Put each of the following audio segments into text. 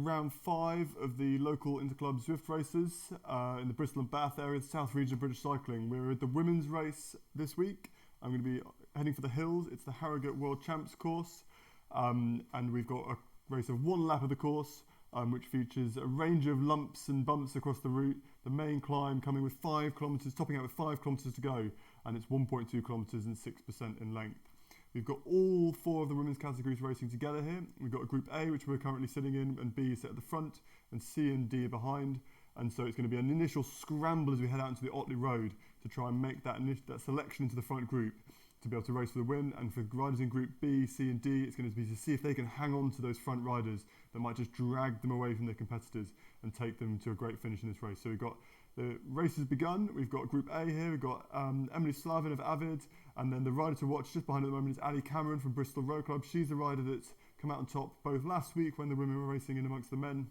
Round 5 of the local Interclub Zwift races in the Bristol and Bath area, the South region of British cycling. We're at the women's race this week. I'm going to be heading for the hills. It's the Harrogate World Champs course, and we've got a race of one lap of the course, which features a range of lumps and bumps across the route. The main climb coming with 5 kilometres, topping out with 5 kilometres to go, and it's 1.2 kilometres and 6% in length. We've got all 4 of the women's categories racing together here. We've got a Group A, which we're currently sitting in, and B set at the front, and C and D are behind. And so it's going to be an initial scramble as we head out into the Otley Road to try and make that selection into the front group to be able to race for the win. And for riders in Group B, C and D, it's going to be to see if they can hang on to those front riders that might just drag them away from their competitors and take them to a great finish in this race. So we've got the race has begun. We've got Group A here. We've got Emily Slavin of Avid, and then the rider to watch just behind at the moment is Ali Cameron from Bristol Road Club. She's the rider that's come out on top both last week when the women were racing in amongst the men,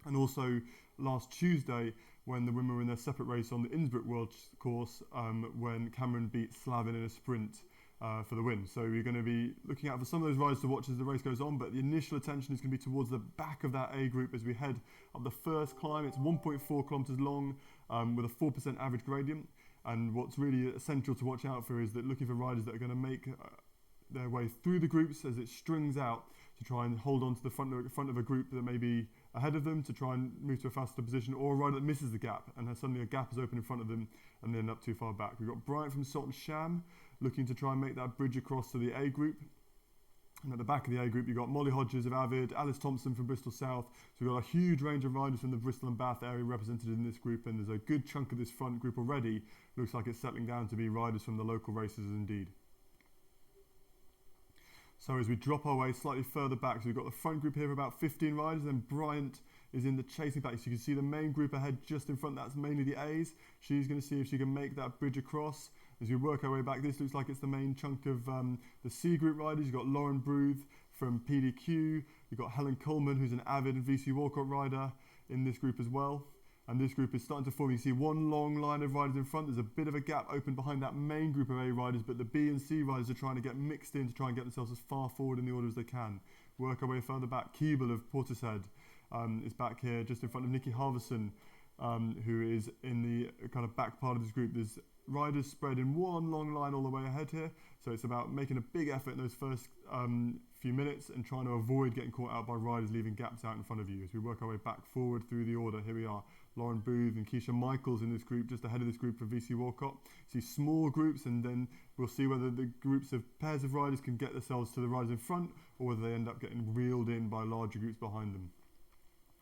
and also last Tuesday when the women were in their separate race on the Innsbruck World course when Cameron beat Slavin in a sprint for the win. So we're going to be looking out for some of those riders to watch as the race goes on, but the initial attention is going to be towards the back of that A group as we head up the first climb. It's 1.4 kilometres long with a 4% average gradient, and what's really essential to watch out for is that looking for riders that are going to make their way through the groups as it strings out to try and hold on to the front of a group that may be ahead of them to try and move to a faster position, or a rider that misses the gap and has suddenly a gap is open in front of them and they end up too far back. We've got Bryant from Salt and Sham looking to try and make that bridge across to the A group. And at the back of the A group, you've got Molly Hodges of Avid, Alice Thompson from Bristol South. So we've got a huge range of riders from the Bristol and Bath area represented in this group, and there's a good chunk of this front group already. Looks like it's settling down to be riders from the local races indeed. So as we drop our way slightly further back, so we've got the front group here of about 15 riders, and Bryant is in the chasing back. So you can see the main group ahead just in front, that's mainly the A's. She's going to see if she can make that bridge across. As we work our way back, this looks like it's the main chunk of the C group riders. You've got Lauren Bruth from PDQ. You've got Helen Coleman, who's an Avid and VC Walcott rider in this group as well. And this group is starting to form. You see one long line of riders in front. There's a bit of a gap open behind that main group of A riders, but the B and C riders are trying to get mixed in to try and get themselves as far forward in the order as they can. Work our way further back. Keeble of Portishead is back here just in front of Nikki Harverson, who is in the kind of back part of this group. There's riders spread in one long line all the way ahead here, so it's about making a big effort in those first few minutes and trying to avoid getting caught out by riders leaving gaps out in front of you. As we work our way back forward through the order, here we are, Lauren Booth and Keisha Michaels in this group, just ahead of this group for VC Walcott. See small groups, and then we'll see whether the groups of pairs of riders can get themselves to the riders in front, or whether they end up getting reeled in by larger groups behind them.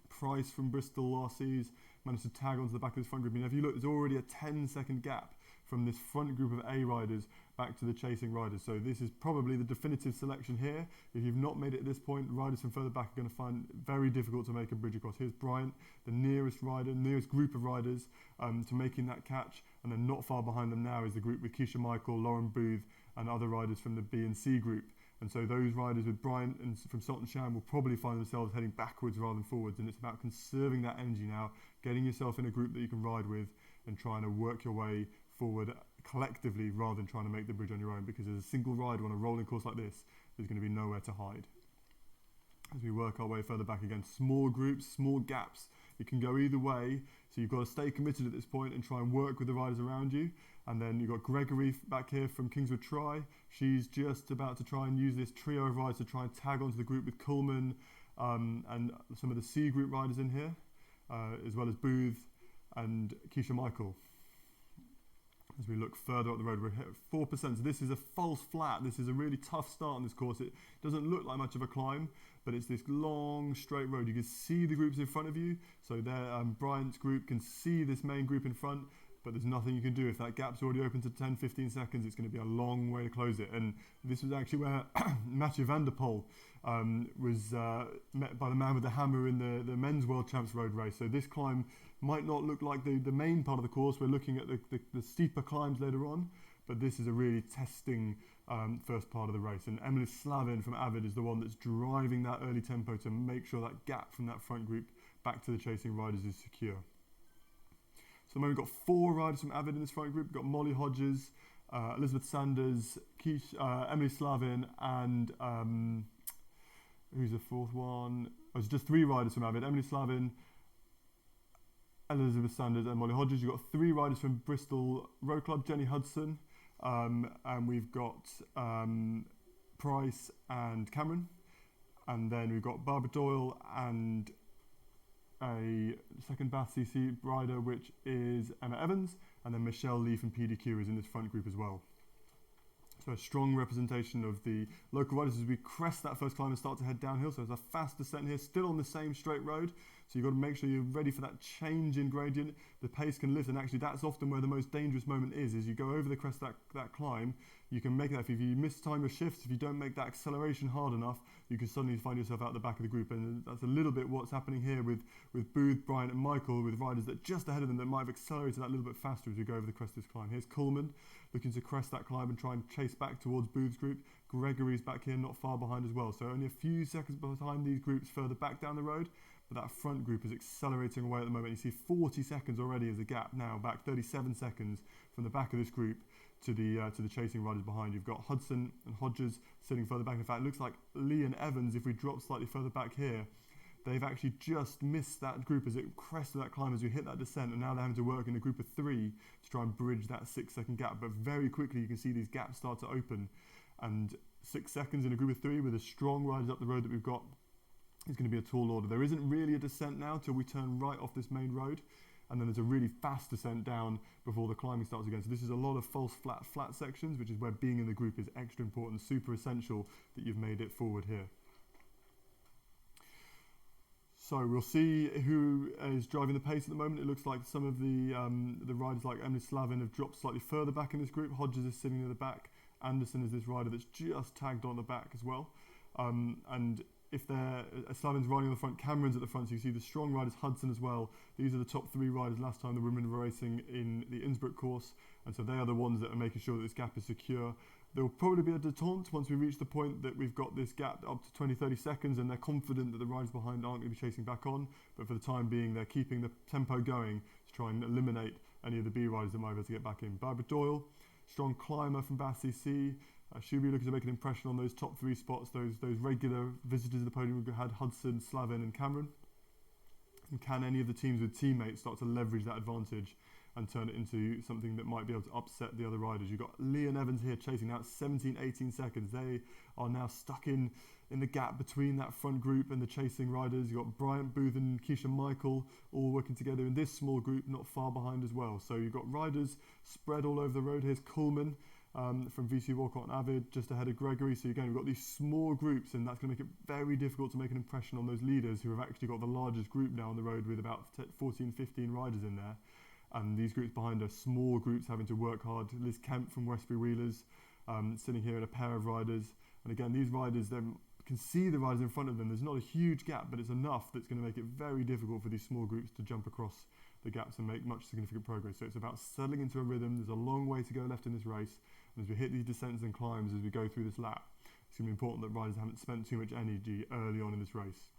Price from Bristol RCs managed to tag onto the back of this front group. And if you look, there's already a 10-second gap from this front group of A riders back to the chasing riders. So this is probably the definitive selection here. If you've not made it at this point, riders from further back are going to find it very difficult to make a bridge across. Here's Bryant, the nearest rider, nearest group of riders to making that catch. And then not far behind them now is the group with Keisha Michael, Lauren Booth, and other riders from the B and C group. And so those riders with Bryant and from Salt and Sham will probably find themselves heading backwards rather than forwards. And it's about conserving that energy now, getting yourself in a group that you can ride with and trying to work your way forward collectively rather than trying to make the bridge on your own, because as a single rider on a rolling course like this, there's going to be nowhere to hide. As we work our way further back again, small groups, small gaps. It can go either way, so you've got to stay committed at this point and try and work with the riders around you. And then you've got Gregory back here from Kingswood Try. She's just about to try and use this trio of riders to try and tag onto the group with Coleman and some of the C group riders in here, as well as Booth and Keisha Michael. As we look further up the road, we're at 4%. So this is a false flat. This is a really tough start on this course. It doesn't look like much of a climb, but it's this long, straight road. You can see the groups in front of you. So there, Bryant's group can see this main group in front, but there's nothing you can do. If that gap's already open to 10, 15 seconds, it's going to be a long way to close it. And this was actually where Mathieu van der Poel was met by the man with the hammer in the men's World Champs road race. So this climb might not look like the main part of the course. We're looking at the steeper climbs later on, but this is a really testing first part of the race. And Emily Slavin from Avid is the one that's driving that early tempo to make sure that gap from that front group back to the chasing riders is secure. So we've got 4 riders from Avid in this front group. We've got Molly Hodges, Elizabeth Sanders, Emily Slavin, and who's the fourth one? There's just 3 riders from Avid: Emily Slavin, Elizabeth Sanders and Molly Hodges. You've got 3 riders from Bristol Road Club: Jenny Hudson, and we've got Price and Cameron. And then we've got Barbara Doyle and a second Bath CC rider, which is Emma Evans, and then Michelle Lee from PDQ is in this front group as well. So a strong representation of the local riders as we crest that first climb and start to head downhill. So there's a fast descent here, still on the same straight road. So you've got to make sure you're ready for that change in gradient. The pace can lift, and actually that's often where the most dangerous moment is you go over the crest of that climb. You can make that, if you miss time your shifts, if you don't make that acceleration hard enough, you can suddenly find yourself out the back of the group. And that's a little bit what's happening here with Booth, Bryant and Michael, with riders that just ahead of them that might have accelerated that a little bit faster as we go over the crest of this climb. Here's Coleman looking to crest that climb and try and chase back towards Booth's group. Gregory's back here, not far behind as well. So only a few seconds behind these groups further back down the road. But that front group is accelerating away at the moment. You see 40 seconds already as a gap now, back 37 seconds from the back of this group to the chasing riders behind. You've got Hudson and Hodges sitting further back. In fact, it looks like Lee and Evans, if we drop slightly further back here, they've actually just missed that group as it crested that climb as we hit that descent, and now they're having to work in a group of 3 to try and bridge that 6-second gap. But very quickly you can see these gaps start to open, and 6 seconds in a group of 3 with the strong riders up the road that we've got is going to be a tall order. There isn't really a descent now till we turn right off this main road, and then there's a really fast descent down before the climbing starts again. So this is a lot of false flat sections, which is where being in the group is extra important, super essential that you've made it forward here. So we'll see who is driving the pace at the moment. It looks like some of the riders like Emily Slavin have dropped slightly further back in this group. Hodges is sitting near the back. Anderson is this rider that's just tagged on the back as well. And if Slavin's riding on the front, Cameron's at the front, so you see the strong riders, Hudson as well. These are the top 3 riders last time the women were racing in the Innsbruck course, and so they are the ones that are making sure that this gap is secure. There will probably be a detente once we reach the point that we've got this gap up to 20-30 seconds, and they're confident that the riders behind aren't going to be chasing back on, but for the time being they're keeping the tempo going to try and eliminate any of the B riders that might be able to get back in. Barbara Doyle, strong climber from Bath CC. She'll be looking to make an impression on those top 3 spots, those regular visitors to the podium. We had Hudson, Slavin and Cameron. And can any of the teams with teammates start to leverage that advantage and turn it into something that might be able to upset the other riders? You've got Lee and Evans here chasing now at 17-18 seconds. They are now stuck in the gap between that front group and the chasing riders. You've got Bryant, Booth and Keisha Michael all working together in this small group, not far behind as well. So you've got riders spread all over the road. Here's Coleman from VC Walcott and Avid, just ahead of Gregory. So again, we've got these small groups, and that's going to make it very difficult to make an impression on those leaders who have actually got the largest group now on the road with about 14-15 riders in there. And these groups behind are small groups having to work hard. Liz Kemp from Westbury Wheelers sitting here in a pair of riders. And again, these riders, they can see the riders in front of them. There's not a huge gap, but it's enough that's going to make it very difficult for these small groups to jump across the gaps and make much significant progress. So it's about settling into a rhythm. There's a long way to go left in this race. And as we hit these descents and climbs as we go through this lap, it's going to be important that riders haven't spent too much energy early on in this race.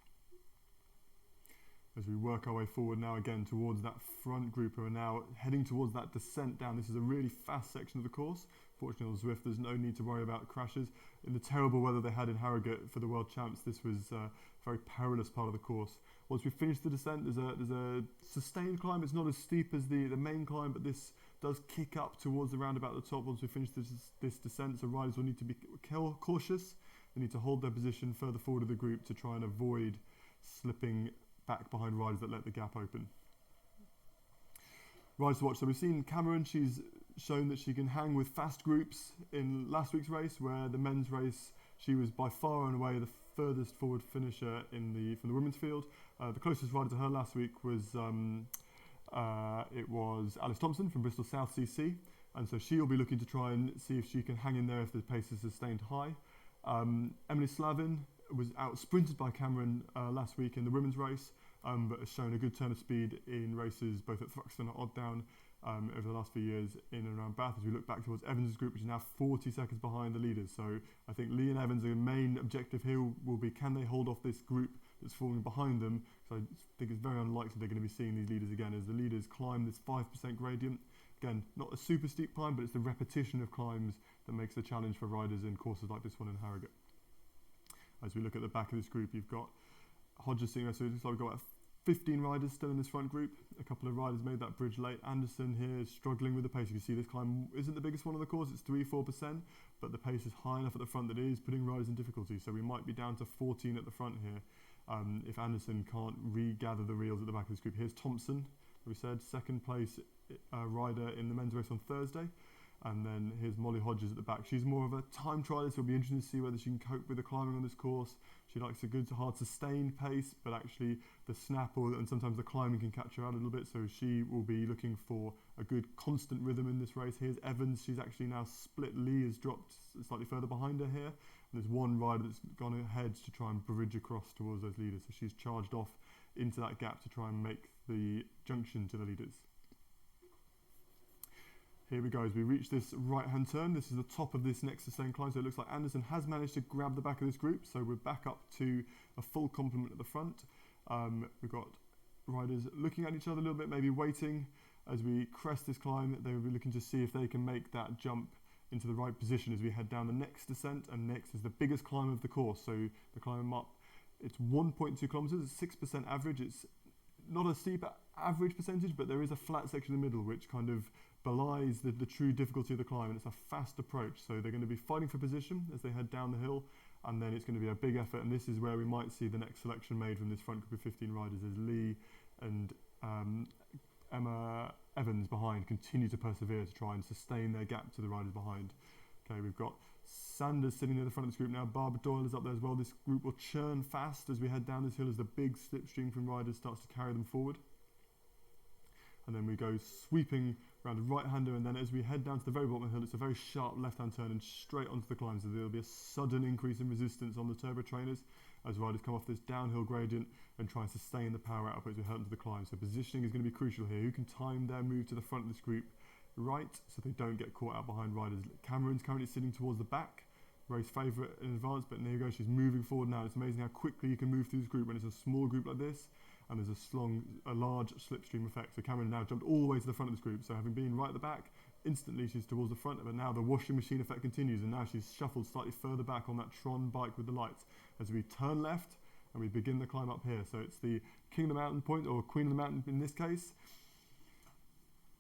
As we work our way forward now again towards that front group who are now heading towards that descent down. This is a really fast section of the course. Fortunately on Zwift there's no need to worry about crashes. In the terrible weather they had in Harrogate for the World Champs, this was a very perilous part of the course. Once we finish the descent, there's a sustained climb. It's not as steep as the main climb, but this does kick up towards the roundabout at the top once we finish this descent. So riders will need to be cautious. They need to hold their position further forward of the group to try and avoid slipping back behind riders that let the gap open. Riders to watch. So we've seen Cameron. She's shown that she can hang with fast groups in last week's race, where the men's race she was by far and away the furthest forward finisher from the women's field. The closest rider to her last week was it was Alice Thompson from Bristol South CC, and so she'll be looking to try and see if she can hang in there if the pace is sustained high. Emily Slavin was out sprinted by Cameron last week in the women's race, but has shown a good turn of speed in races both at Thruxton and Odd Down over the last few years in and around Bath. As we look back towards Evans' group, which is now 40 seconds behind the leaders. So I think Lee and Evans' main objective here will be, can they hold off this group that's falling behind them? So I think it's very unlikely they're going to be seeing these leaders again as the leaders climb this 5% gradient. Again, not a super steep climb, but it's the repetition of climbs that makes the challenge for riders in courses like this one in Harrogate. As we look at the back of this group, you've got Hodges sitting there, so it looks like we've got about 15 riders still in this front group. A couple of riders made that bridge late. Anderson here is struggling with the pace. You can see this climb isn't the biggest one on the course, it's 3-4%, but the pace is high enough at the front that it is putting riders in difficulty. So we might be down to 14 at the front here if Anderson can't regather the reels at the back of this group. Here's Thompson, we said, second place rider in the men's race on Thursday. And then here's Molly Hodges at the back. She's more of a time trialist, so it'll be interesting to see whether she can cope with the climbing on this course. She likes a good, hard, sustained pace, but actually the snap and sometimes the climbing can catch her out a little bit, so she will be looking for a good constant rhythm in this race. Here's Evans. She's actually now split. Lee has dropped slightly further behind her here. And there's one rider that's gone ahead to try and bridge across towards those leaders, so she's charged off into that gap to try and make the junction to the leaders. Here we go, as we reach this right-hand turn. This is the top of this next sustained climb, so it looks like Anderson has managed to grab the back of this group, so we're back up to a full complement at the front. We've got riders looking at each other a little bit, maybe waiting. As we crest this climb, they will be looking to see if they can make that jump into the right position as we head down the next descent, and next is the biggest climb of the course, so the climb up, it's 1.2 kilometres, it's 6% average. It's not a steep average percentage, but there is a flat section in the middle which kind of belies the true difficulty of the climb, and it's a fast approach, so they're going to be fighting for position as they head down the hill, and then it's going to be a big effort, and this is where we might see the next selection made from this front group of 15 riders as Lee and Emma Evans behind continue to persevere to try and sustain their gap to the riders behind. Okay, we've got Sanders sitting near the front of this group now. Barbara Doyle is up there as well. This group will churn fast as we head down this hill as the big slipstream from riders starts to carry them forward. And then we go sweeping around the right-hander, and then as we head down to the very bottom of the hill, it's a very sharp left-hand turn and straight onto the climb, so there'll be a sudden increase in resistance on the turbo trainers as riders come off this downhill gradient and try and sustain the power output as we head into the climb. So positioning is going to be crucial here. Who can time their move to the front of this group right so they don't get caught out behind riders. Cameron's currently sitting towards the back, race favourite in advance, but there you go, she's moving forward now. It's amazing how quickly you can move through this group when it's a small group like this, and there's a large slipstream effect. So Cameron now jumped all the way to the front of this group, so having been right at the back, instantly she's towards the front, but now the washing machine effect continues, and now she's shuffled slightly further back on that Tron bike with the lights as we turn left and we begin the climb up here. So it's the King of the Mountain point, or Queen of the Mountain in this case.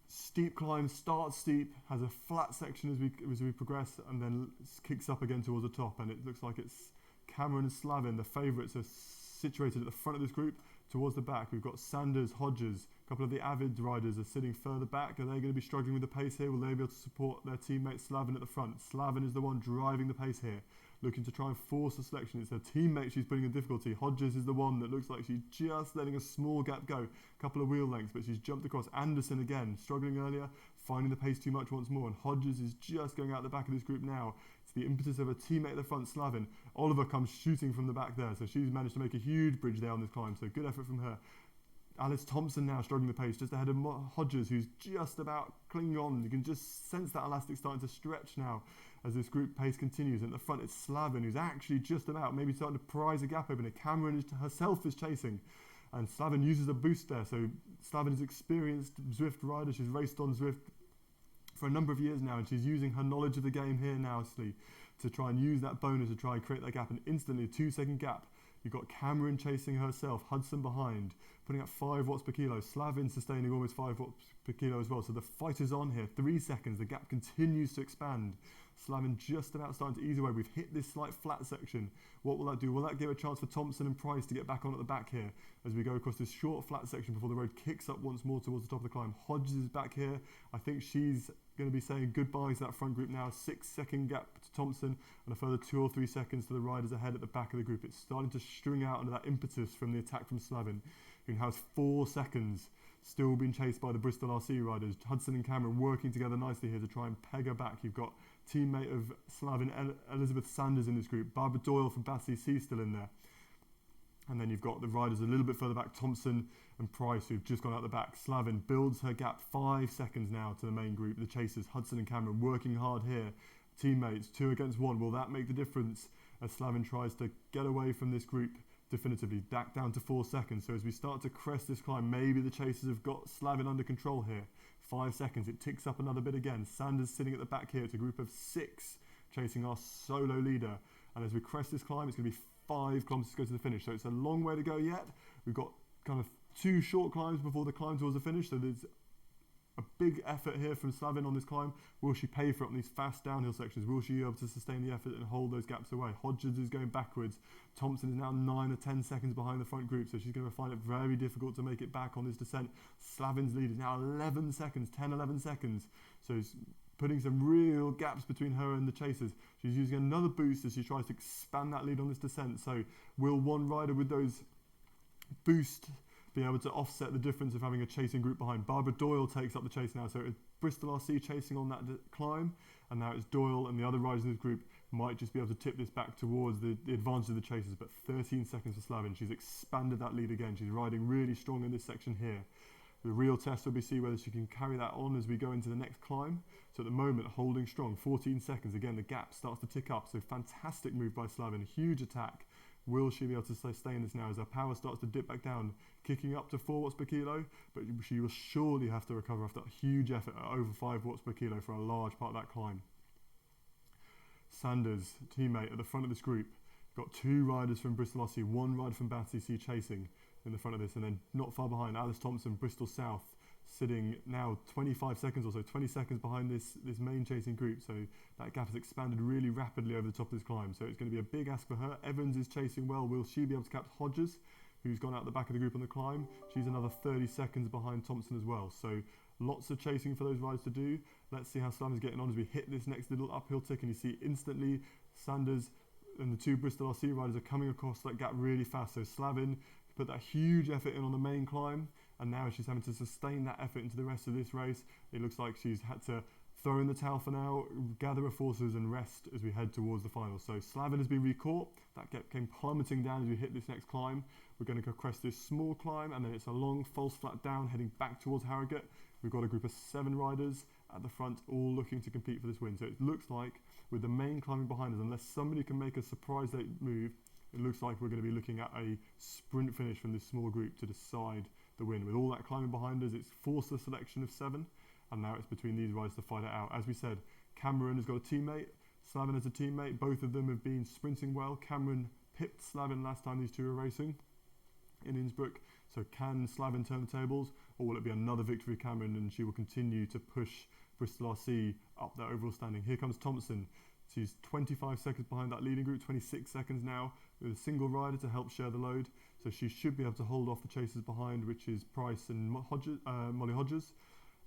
Steep climb, starts steep, has a flat section as we progress, and then kicks up again towards the top, and it looks like it's Cameron and Slavin, the favourites, are situated at the front of this group. Towards the back, we've got Sanders, Hodges, a couple of the avid riders are sitting further back. Are they going to be struggling with the pace here? Will they be able to support their teammate Slavin at the front? Slavin is the one driving the pace here, looking to try and force a selection. It's her teammate she's putting in difficulty. Hodges is the one that looks like she's just letting a small gap go, a couple of wheel lengths, but she's jumped across. Anderson again, struggling earlier, finding the pace too much once more, and Hodges is just going out the back of this group now. It's the impetus of a teammate at the front, Slavin. Oliver comes shooting from the back there, so she's managed to make a huge bridge there on this climb, so good effort from her. Alice Thompson now struggling the pace, just ahead of Hodges, who's just about clinging on. You can just sense that elastic starting to stretch now as this group pace continues. And at the front, it's Slavin, who's actually just about, maybe starting to prise a gap open. Cameron herself is chasing, and Slavin uses a boost there. So Slavin is experienced Zwift rider. She's raced on Zwift for a number of years now, and she's using her knowledge of the game here now to try and use that bonus to try and create that gap. And instantly, a 2-second gap. You've got Cameron chasing herself, Hudson behind, putting up 5 watts per kilo. Slavin sustaining almost 5 watts per kilo as well. So the fight is on here. 3 seconds. The gap continues to expand. Slavin just about starting to ease away. We've hit this slight flat section. What will that do? Will that give a chance for Thompson and Price to get back on at the back here as we go across this short flat section before the road kicks up once more towards the top of the climb? Hodges is back here. I think she's going to be saying goodbye to that front group now. 6-second gap to Thompson and a further 2 or 3 seconds to the riders ahead at the back of the group. It's starting to string out under that impetus from the attack from Slavin, who has 4 seconds, still being chased by the Bristol RC riders. Hudson and Cameron working together nicely here to try and peg her back. You've got teammate of Slavin, Elizabeth Sanders in this group. Barbara Doyle from Bassey C still in there. And then you've got the riders a little bit further back, Thompson and Price, who've just gone out the back. Slavin builds her gap 5 seconds now to the main group. The chasers, Hudson and Cameron, working hard here. Teammates, 2 against 1. Will that make the difference as Slavin tries to get away from this group definitively? Back down to 4 seconds. So as we start to crest this climb, maybe the chasers have got Slavin under control here. 5 seconds, it ticks up another bit again. Sanders sitting at the back here. It's a group of 6 chasing our solo leader. And as we crest this climb, it's going to be 5 kilometers to go to the finish. So it's a long way to go yet. We've got kind of 2 short climbs before the climb towards the finish. So there's a big effort here from Slavin on this climb. Will she pay for it on these fast downhill sections? Will she be able to sustain the effort and hold those gaps away? Hodges is going backwards. Thompson is now 9 or 10 seconds behind the front group, so she's going to find it very difficult to make it back on this descent. Slavin's lead is now 11 seconds, 10, 11 seconds. So it's putting some real gaps between her and the chasers. She's using another boost as she tries to expand that lead on this descent. So will one rider with those boosts be able to offset the difference of having a chasing group behind? Barbara Doyle takes up the chase now, so it's Bristol RC chasing on that climb, and now it's Doyle and the other riders in this group might just be able to tip this back towards the advantage of the chasers, but 13 seconds for Slavin. She's expanded that lead again. She's riding really strong in this section here. The real test will be see whether she can carry that on as we go into the next climb. So at the moment, holding strong, 14 seconds. Again, the gap starts to tick up, so fantastic move by Slavin, huge attack. Will she be able to sustain this now as her power starts to dip back down, kicking up to 4 watts per kilo? But she will surely have to recover after a huge effort at over 5 watts per kilo for a large part of that climb. Sanders, teammate at the front of this group. Got 2 riders from Bristol RC, 1 rider from Battersea C chasing in the front of this, and then not far behind, Alice Thompson, Bristol South, sitting now 25 seconds or so, 20 seconds behind this main chasing group. So that gap has expanded really rapidly over the top of this climb. So it's going to be a big ask for her. Evans is chasing well. Will she be able to catch Hodges, who's gone out the back of the group on the climb? She's another 30 seconds behind Thompson as well. So lots of chasing for those riders to do. Let's see how Slavin's getting on as we hit this next little uphill tick, and you see instantly Sanders and the 2 Bristol RC riders are coming across that gap really fast. So Slavin put that huge effort in on the main climb, and now she's having to sustain that effort into the rest of this race. It looks like she's had to throw in the towel for now, gather her forces and rest as we head towards the final. So Slavin has been recaught. That gap came plummeting down as we hit this next climb. We're going to go crest this small climb, and then it's a long false flat down heading back towards Harrogate. We've got a group of 7 riders at the front, all looking to compete for this win. So it looks like with the main climbing behind us, unless somebody can make a surprise late move, it looks like we're going to be looking at a sprint finish from this small group to decide the win. With all that climbing behind us, it's forced the selection of 7, and now it's between these riders to fight it out. As we said, Cameron has got a teammate, Slavin has a teammate. Both of them have been sprinting well. Cameron pipped Slavin last time these 2 were racing in Innsbruck. So can Slavin turn the tables, or will it be another victory for Cameron and she will continue to push Bristol RC up their overall standing? Here comes Thompson. She's 25 seconds behind that leading group, 26 seconds now, with a single rider to help share the load. So she should be able to hold off the chasers behind, which is Price and Molly Hodges,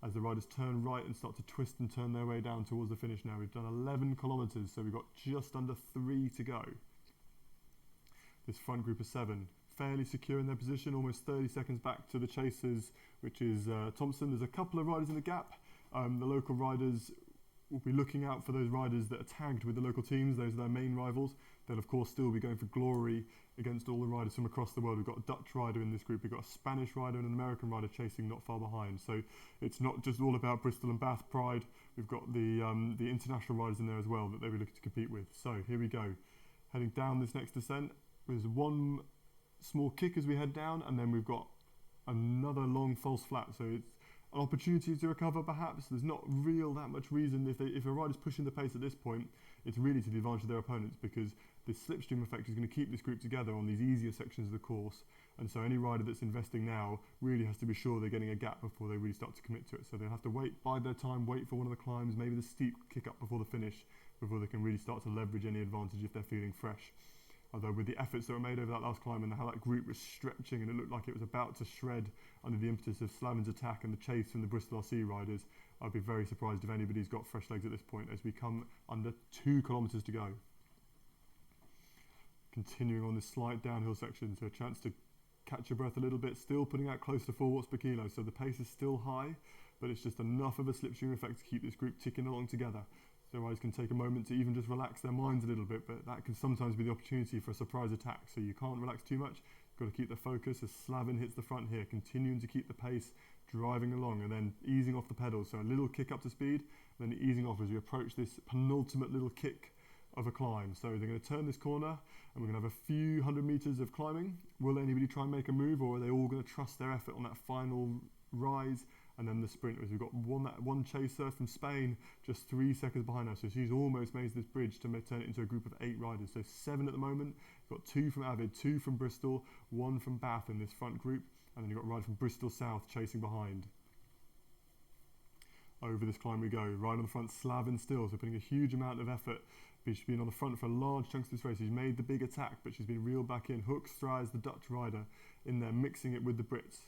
as the riders turn right and start to twist and turn their way down towards the finish now. We've done 11 kilometres, so we've got just under 3 to go. This front group of 7, fairly secure in their position, almost 30 seconds back to the chasers, which is Thompson. There's a couple of riders in the gap. The local riders will be looking out for those riders that are tagged with the local teams. Those are their main rivals. They'll of course still be going for glory against all the riders from across the world. We've got a Dutch rider in this group, we've got a Spanish rider and an American rider chasing not far behind. So it's not just all about Bristol and Bath pride. We've got the international riders in there as well that they'll be looking to compete with. So here we go, heading down this next descent. There's one small kick as we head down, and then we've got another long false flat. So it's an opportunity to recover perhaps. There's not that much reason if a rider's pushing the pace at this point, it's really to the advantage of their opponents, because this slipstream effect is going to keep this group together on these easier sections of the course. And so any rider that's investing now really has to be sure they're getting a gap before they really start to commit to it. So they'll have to bide their time, wait for one of the climbs, maybe the steep kick up before the finish, before they can really start to leverage any advantage if they're feeling fresh. Although with the efforts that were made over that last climb and how that group was stretching and it looked like it was about to shred under the impetus of Slavin's attack and the chase from the Bristol RC riders, I'd be very surprised if anybody's got fresh legs at this point as we come under 2 kilometres to go. Continuing on this slight downhill section, so a chance to catch your breath a little bit, still putting out close to 4 watts per kilo, so the pace is still high, but it's just enough of a slipstream effect to keep this group ticking along together. So riders can take a moment to even just relax their minds a little bit, but that can sometimes be the opportunity for a surprise attack, so you can't relax too much. You've got to keep the focus as Slavin hits the front here, continuing to keep the pace, driving along and then easing off the pedals, so a little kick up to speed, then easing off as we approach this penultimate little kick of a climb. So they're going to turn this corner and we're going to have a few 100 metres of climbing. Will anybody try and make a move, or are they all going to trust their effort on that final rise and then the sprinters. We've got one chaser from Spain just 3 seconds behind us, so she's almost made this bridge to turn it into a group of 8 riders. So 7 at the moment. We've got 2 from Avid, 2 from Bristol, 1 from Bath in this front group, and then you've got a rider from Bristol South chasing behind. Over this climb we go, right on the front, Slavin still, so putting a huge amount of effort. She's been on the front for large chunks of this race. She's made the big attack, but she's been reeled back in. Hoekstra is the Dutch rider in there, mixing it with the Brits.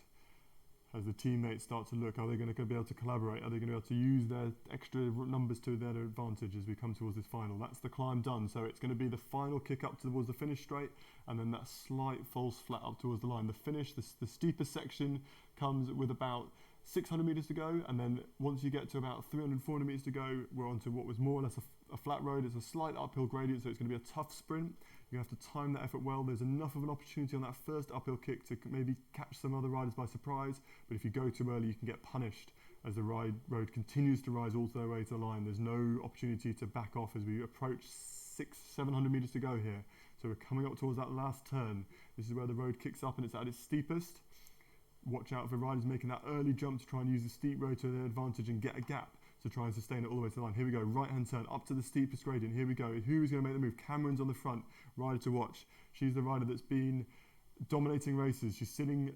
As the teammates start to look, are they going to be able to collaborate? Are they going to be able to use their extra numbers to their advantage as we come towards this final? That's the climb done, so it's going to be the final kick up towards the finish straight, and then that slight false flat up towards the line. The finish, the steepest section comes with about 600 metres to go, and then once you get to about 300, 400 metres to go, we're on to what was more or less a flat road. It's a slight uphill gradient, so it's going to be a tough sprint. You have to time that effort well. There's enough of an opportunity on that first uphill kick to maybe catch some other riders by surprise, but if you go too early, you can get punished as the road continues to rise all the way to the line. There's no opportunity to back off as we approach 700 metres to go here. So we're coming up towards that last turn. This is where the road kicks up and it's at its steepest. Watch out for riders making that early jump to try and use the steep road to their advantage and get a gap to try and sustain it all the way to the line. Here we go, right hand turn up to the steepest gradient. Here we go. Who is going to make the move? Cameron's on the front, rider to watch. She's the rider that's been dominating races. She's sitting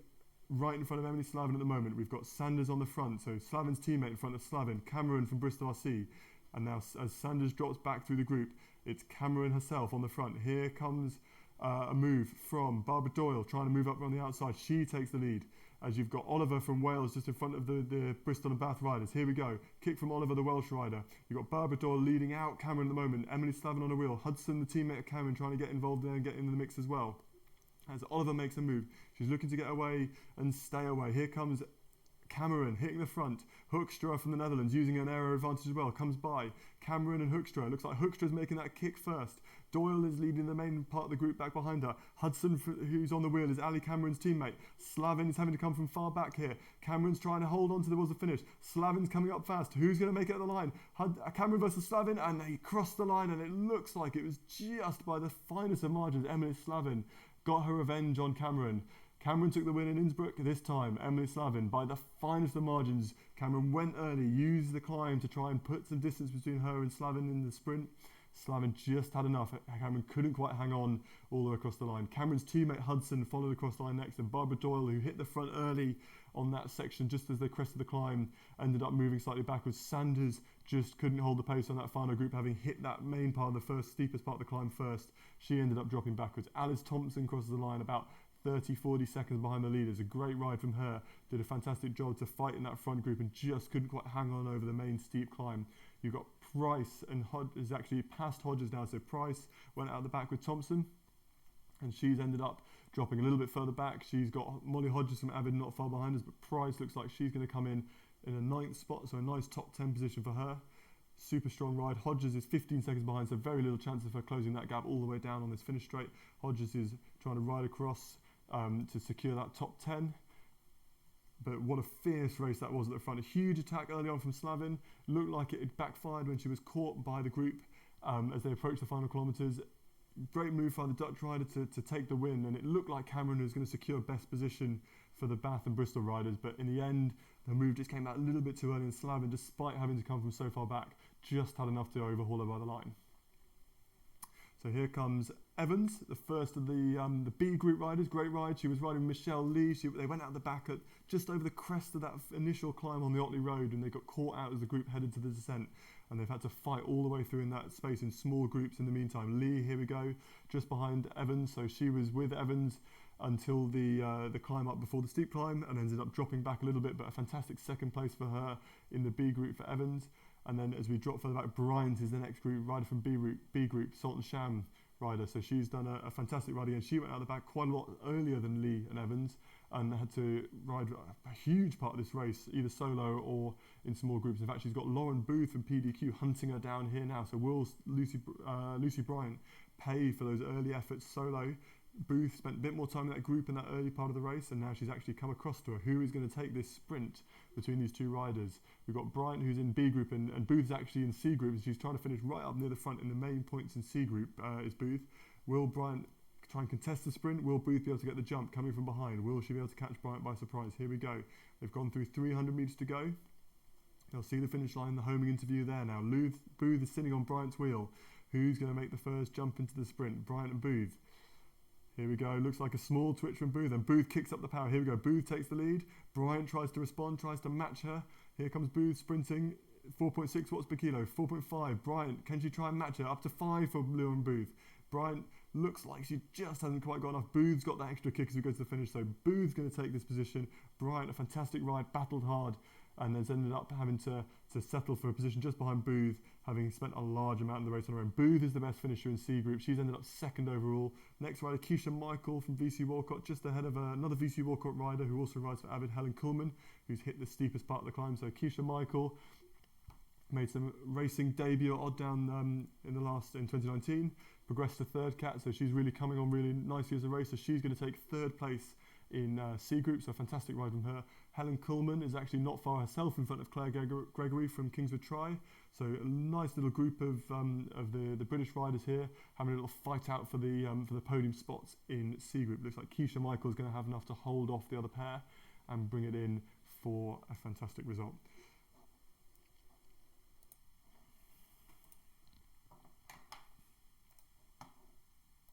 right in front of Emily Slavin at the moment. We've got Sanders on the front, so Slavin's teammate in front of Slavin, Cameron from Bristol RC. And now as Sanders drops back through the group, it's Cameron herself on the front. Here comes a move from Barbara Doyle trying to move up on the outside. She takes the lead. As you've got Oliver from Wales just in front of the Bristol and Bath riders. Here we go. Kick from Oliver, the Welsh rider. You've got Barbara Doyle leading out Cameron at the moment. Emily Slavin on a wheel. Hudson, the teammate of Cameron, trying to get involved there and get into the mix as well. As Oliver makes a move, she's looking to get away and stay away. Here comes Cameron hitting the front. Hoekstra from the Netherlands using an aero advantage as well. Comes by Cameron and Hoekstra. Looks like Hoekstra's making that kick first. Doyle is leading the main part of the group back behind her. Hudson, who's on the wheel, is Ali Cameron's teammate. Slavin is having to come from far back here. Cameron's trying to hold on to the finish. Slavin's coming up fast. Who's going to make it at the line? Cameron versus Slavin, and they crossed the line, and it looks like it was just by the finest of margins. Emily Slavin got her revenge on Cameron. Cameron took the win in Innsbruck this time. Emily Slavin, by the finest of margins. Cameron went early, used the climb to try and put some distance between her and Slavin in the sprint. Slavin just had enough. Cameron couldn't quite hang on all the way across the line. Cameron's teammate Hudson followed across the line next, and Barbara Doyle, who hit the front early on that section just as they crested the climb, ended up moving slightly backwards. Sanders just couldn't hold the pace on that final group, having hit that main part of the first, steepest part of the climb first. She ended up dropping backwards. Alice Thompson crosses the line about 30-40 seconds behind the leaders. A great ride from her. Did a fantastic job to fight in that front group and just couldn't quite hang on over the main steep climb. You've got Price, and is actually past Hodges now, so Price went out the back with Thompson, and she's ended up dropping a little bit further back. She's got Molly Hodges from Avid not far behind us, but Price looks like she's going to come in a 9th spot, so a nice top 10 position for her. Super strong ride. Hodges is 15 seconds behind, so very little chance of her closing that gap all the way down on this finish straight. Hodges is trying to ride across to secure that top 10. But what a fierce race that was at the front. A huge attack early on from Slavin. Looked like it had backfired when she was caught by the group as they approached the final kilometres. Great move by the Dutch rider to take the win, and it looked like Cameron was going to secure best position for the Bath and Bristol riders, but in the end the move just came out a little bit too early, and Slavin, despite having to come from so far back, just had enough to overhaul her by the line. So here comes Evans, the first of the B group riders. Great ride. She was riding Michelle Lee. They went out the back at just over the crest of that initial climb on the Otley Road, and they got caught out as the group headed to the descent. And they've had to fight all the way through in that space in small groups in the meantime. Lee, here we go, just behind Evans. So she was with Evans until the climb up before the steep climb, and ended up dropping back a little bit, but a fantastic second place for her in the B group for Evans. And then as we drop further back, Bryant is the next group, rider from B group, Sultan Sham rider. So she's done a fantastic ride again. She went out the back quite a lot earlier than Lee and Evans, and had to ride a huge part of this race, either solo or in small groups. In fact, she's got Lauren Booth from PDQ hunting her down here now. So will Lucy Bryant pay for those early efforts solo? Booth spent a bit more time in that group in that early part of the race, and now she's actually come across to her. Who is going to take this sprint between these two riders? We've got Bryant, who's in B group, and Booth's actually in C group, and she's trying to finish right up near the front in the main points in C group is Booth. Will Bryant try and contest the sprint. Will Booth be able to get the jump coming from behind? Will she be able to catch Bryant by surprise? Here we go. They've gone through 300 metres to go. They'll see the finish line, the homing interview there now. Booth is sitting on Bryant's wheel. Who's going to make the first jump into the sprint? Bryant and Booth. Here we go. Looks like a small twitch from Booth, and Booth kicks up the power. Here we go. Booth takes the lead. Bryant tries to respond, tries to match her. Here comes Booth sprinting. 4.6 watts per kilo. 4.5. Bryant, can she try and match her? Up to 5 for Lure and Booth. Bryant looks like she just hasn't quite got enough. Booth's got that extra kick as we go to the finish, so Booth's going to take this position. Bryant, a fantastic ride, battled hard, and has ended up having to settle for a position just behind Booth, having spent a large amount of the race on her own. Booth is the best finisher in C Group. She's ended up second overall. Next rider, Keisha Michael from VC Walcott, just ahead of another VC Walcott rider who also rides for Avid, Helen Kuhlman, who's hit the steepest part of the climb. So Keisha Michael made some racing debut at Odd Down in 2019, progressed to third cat, so she's really coming on really nicely as a racer. She's going to take third place in C Group, so a fantastic ride from her. Helen Kuhlman is actually not far herself in front of Claire Gregory from Kingswood Try, so a nice little group of the British riders here having a little fight out for the podium spots in C Group. Looks like Keisha Michael is going to have enough to hold off the other pair and bring it in for a fantastic result.